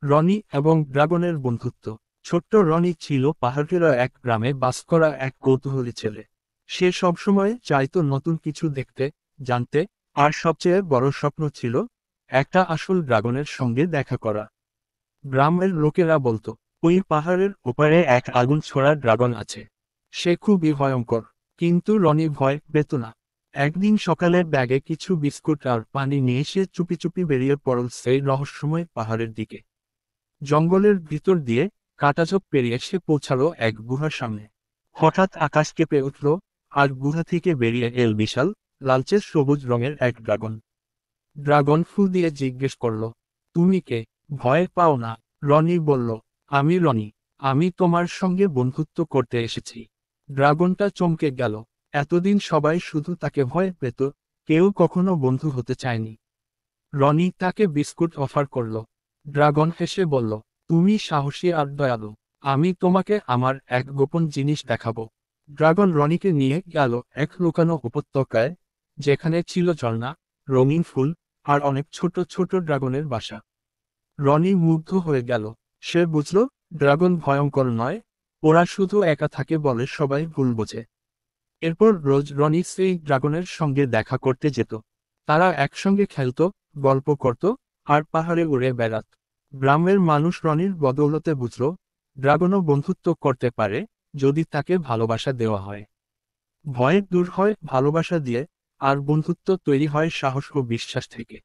রনি এবং ড্রাগনের বন্ধুত্ব। ছোট্ট রনি ছিল পাহাড়ের এক গ্রামে বাস করা এক কৌতূহলী ছেলে। সে সবসময় চাইতো নতুন কিছু দেখতে, জানতে, আর সবচেয়ে বড় স্বপ্ন ছিল একটা আসল ড্রাগনের সঙ্গে দেখা করা। গ্রামের লোকেরা বলতো, ওই পাহাড়ের ওপারে এক আগুন ছোড়া ড্রাগন আছে। সে খুবই ভয়ঙ্কর। কিন্তু রনি ভয় পেত না। একদিন সকালে ব্যাগে কিছু বিস্কুট আর পানি নিয়ে সে চুপি চুপি বেরিয়ে পড়ল সেই রহস্যময় পাহাড়ের দিকে। জঙ্গলের ভিতর দিয়ে কাঁটাঝোপ পেরিয়ে সে পৌঁছালো এক গুহার সামনে। হঠাৎ আকাশ কেঁপে উঠল, আর গুহা থেকে বেরিয়ে এল বিশাল, লালচে সবুজ রঙের এক ড্রাগন। ড্রাগন ফুল দিয়ে জিজ্ঞেস করল, তুমি কে? ভয় পাও না, রনি বলল। আমি রনি। আমি তোমার সঙ্গে বন্ধুত্ব করতে এসেছি। ড্রাগনটা চমকে গেল। এতদিন সবাই শুধু তাকে ভয় পেত, কেউ কখনো বন্ধু হতে চায়নি। রনি তাকে বিস্কুট অফার করল। ড্রাগন হেসে বলল, তুমি সাহসী আর দয়ালু। আমি তোমাকে আমার এক গোপন জিনিস দেখাবো। ড্রাগন রনিকে নিয়ে গেল এক লুকানো উপত্যকায়, যেখানে ছিল ঝর্ণা, রঙিন ফুল, আর অনেক ছোট ছোট ড্রাগনের বাসা। রনি মুগ্ধ হয়ে গেল। সে বুঝল, ড্রাগন ভয়ঙ্কর নয়, ওরা শুধু একা থাকে বলে সবাই ভুল বোঝে। এরপর রোজ রনি সেই ড্রাগনের সঙ্গে দেখা করতে যেত। তারা একসঙ্গে খেলতো, গল্প করত, আর পাহাড়ে উড়ে বেড়াত। গ্রামের মানুষ রনির বদৌলতে বুঝল, ড্রাগনও বন্ধুত্ব করতে পারে, যদি তাকে ভালোবাসা দেওয়া হয়। ভয় দূর হয় ভালোবাসা দিয়ে, আর বন্ধুত্ব তৈরি হয় সাহস ও বিশ্বাস থেকে।